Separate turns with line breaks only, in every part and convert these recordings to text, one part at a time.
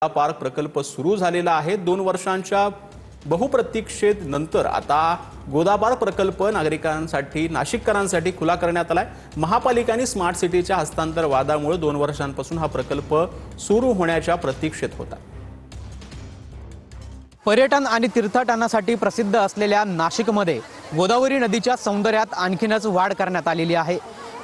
Park प्रकल्प सुरू झालेला आहे। 2 वर्षांच्या बहुप्रतीक्षेत नंतर आता गोदापार्क प्रकल्प नागरिकांसाठी नाशिककरांसाठी खुला करण्यात आलाय। महापालिकांनी स्मार्ट सिटीच्या हस्तांतर वादामुळे 2 वर्षांपासून हा प्रकल्प सुरू होण्याच्या प्रतीक्षेत होता।
पर्यटन आणि तीर्थाटनासाठी प्रसिद्ध असलेल्या नाशिकमध्ये गोदावरी नदीच्या सौंदर्यात आणखीनच वाढ करण्यात आलेली आहे।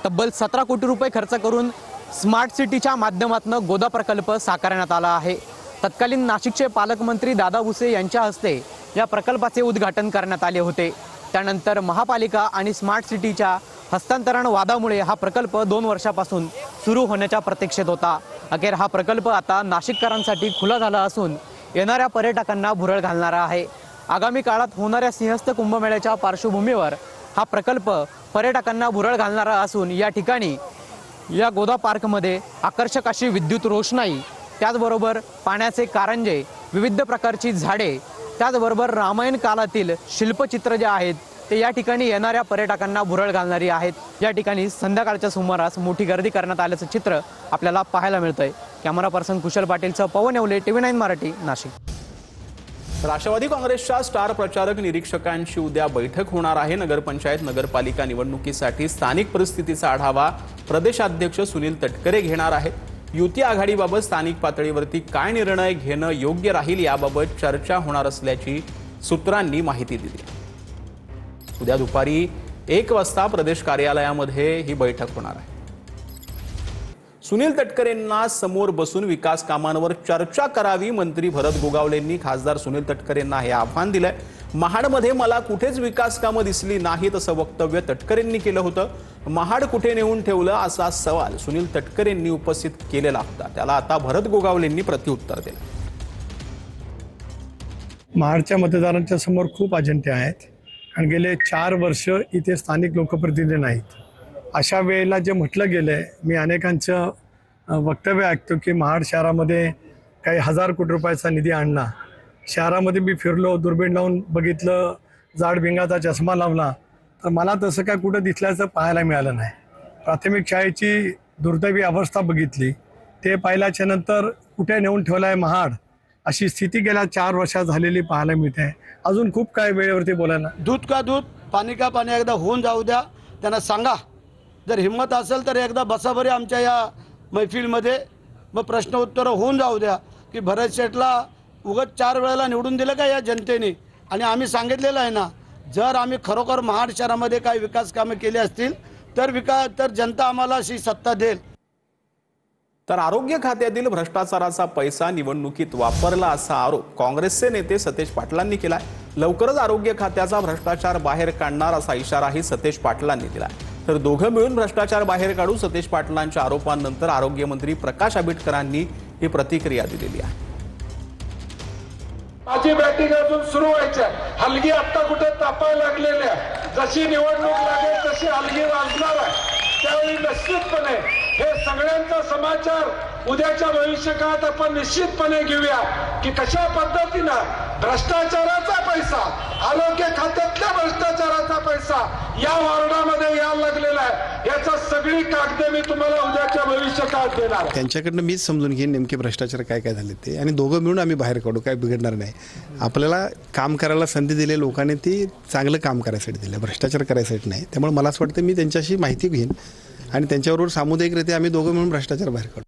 तब्बल 17 कोटी रुपये खर्च करून स्मार्ट सिटीच्या माध्यमातून गोदा प्रकल्प साकारण्यात आला आहे। तत्कालीन नाशिकचे पालकमंत्री दादा भुसे यांच्या हस्ते या प्रकल्पाचे उद्घाटन करण्यात आले होते। त्यानंतर महापालिका आणि स्मार्ट सिटीच्या हस्तांतरण वादामुळे हा प्रकल्प 2 वर्षापासून सुरू होण्याच्या प्रतीक्षेत होता। अखेर हा प्रकल्प आता नाशिककरांसाठी खुला झाला असून येणाऱ्या पर्यटकांना भुरळ घालणारा आहे। आगामी काळात होणाऱ्या सिंहस्थ कुंभमेळ्याच्या पार्श्वभूमीवर हा प्रकल्प पर्यटकांना भुरळ घालणारा असून या ठिकाणी या गोदा पार्कमध्ये आकर्षक अशी विद्युत रोषणाई, त्याचबरोबर पाण्याचे कारंजे, विविध प्रकारची झाडे, त्याचबरोबर रामायण काळातील शिल्पचित्र जे आहेत ते या ठिकाणी येणाऱ्या पर्यटकांना भुरळ घालणारी आहेत। या ठिकाणी संध्याकाळच्या सुमारास मोठी गर्दी करण्यात आल्याचं चित्र आपल्याला पाहायला मिळतंय। कॅमेरा पर्सन कुशल पाटीलसह पवन येवले, TV9 मराठी, नाशिक।
राष्ट्रवादी काँग्रेसच्या स्टार प्रचारक निरीक्षकांची उद्या बैठक होणार आहे। नगरपंचायत नगरपालिका निवडणुकीसाठी स्थानिक परिस्थितीचा आढावा प्रदेशाध्यक्ष सुनील तटकरे घेणार आहेत। युती आघाडीबाबत स्थानिक पातळीवरती काय निर्णय घेणं योग्य राहील याबाबत चर्चा होणार असल्याची सूत्रांनी माहिती दिली। उद्या दुपारी 1 वाजता प्रदेश कार्यालयामध्ये ही बैठक होणार आहे। सुनील तटकरेंना समोर बसून विकास कामांवर चर्चा करावी, मंत्री भरत गोगावलेंनी खासदार सुनील तटकरेंना हे आव्हान दिलंय। महाडमध्ये मला कुठेच विकास कामं दिसली नाहीत असं वक्तव्य तटकरेंनी केलं होतं। महाड कुठे नेऊन ठेवलं असा सवाल सुनील तटकरेंनी उपस्थित केलेला होता। त्याला आता भरत गोगावलेंनी प्रत्युत्तर दिलं।
महाडच्या मतदारांच्या समोर खूप अजेंडे आहेत आणि गेले 4 वर्ष इथे स्थानिक लोकप्रतिनिधी नाहीत। अशा वेळेला जे म्हटलं गेलंय, मी अनेकांचं वक्तव्य ऐकतो की महाड शहरामध्ये काही 1000 कोटी रुपयाचा निधी आणला। शहरामध्ये मी फिरलो, दुर्बीण लावून बघितलं, जाड भिंगाचा चष्मा लावला, तर मला तसं काय कुठं दिसल्याचं पाहायला मिळालं नाही। प्राथमिक शाळेची दुर्दैवी अवस्था बघितली, ते पाहिल्याच्या नंतर कुठे नेऊन ठेवलं आहे महाड अशी स्थिती गेल्या 4 वर्षात झालेली पाहायला मिळते। अजून खूप काय वेळेवरती बोलायला।
दूध का दूध पाणी का पाणी एकदा होऊन जाऊ द्या, त्यांना सांगा जर हिम्मत असेल तर एकदा बसा बरे आमच्या या मैफिलमध्ये, मग प्रश्न उत्तर होऊन जाऊ द्या की भरत शेठला उगाच 4 वेळेला निवडून दिलं का या जनतेने। आणि आम्ही सांगितलेलं आहे ना, जर आम्ही खरोखर महाड शहरामध्ये काही विकास कामे केली असतील तर जनता आम्हाला अशी सत्ता देईल।
तर आरोग्य खात्यातील भ्रष्टाचाराचा पैसा निवडणुकीत वापरला असा आरोप काँग्रेसचे नेते सतेज पाटलांनी केलाय। लवकरच आरोग्य खात्याचा भ्रष्टाचार बाहेर काढणार असा इशाराही सतेज पाटलांनी दिलाय। तर दोघं मिळून भ्रष्टाचार बाहेर काढू सतेज पाटलांच्या आरोपांनंतर आरोग्यमंत्री प्रकाश आंबेडकरांनी ही प्रतिक्रिया दिलेली आहे।
माझी बॅटिंग अजून सुरू व्हायच्या, हलगी आता कुठे तापायला लागलेल्या, जशी निवडणूक लागेल तशी हलगी वाजणार आहे। त्यावेळी निश्चितपणे हे सगळ्यांचा समाचार उद्याच्या भविष्यकाळात आपण निश्चितपणे घेऊया की कशा पद्धतीनं भ्रष्टाचाराचा पैसा, आरोग्य खात्यातल्या भ्रष्टाचाराचा पैसा या वार्डामध्ये यायला लागलेला आहे। याचा सगळी कागदे मी तुम्हाला उद्याच्या भविष्यकाळात देणार।
त्यांच्याकडनं मीच समजून घेईन नेमके भ्रष्टाचार काय काय झाले ते, आणि दोघं मिळून आम्ही बाहेर काढू, काय बिघडणार नाही। आपल्याला काम करायला संधी दिली लोकांनी, ती चांगलं काम करायसाठी दिलं, भ्रष्टाचार करायसाठी नाही। त्यामुळे मला असं वाटतं मी त्यांच्याशी माहिती घेईन आणि त्यांच्याबरोबर सामुदायिकरित्या आम्ही दोघं मिळून भ्रष्टाचार बाहेर काढू।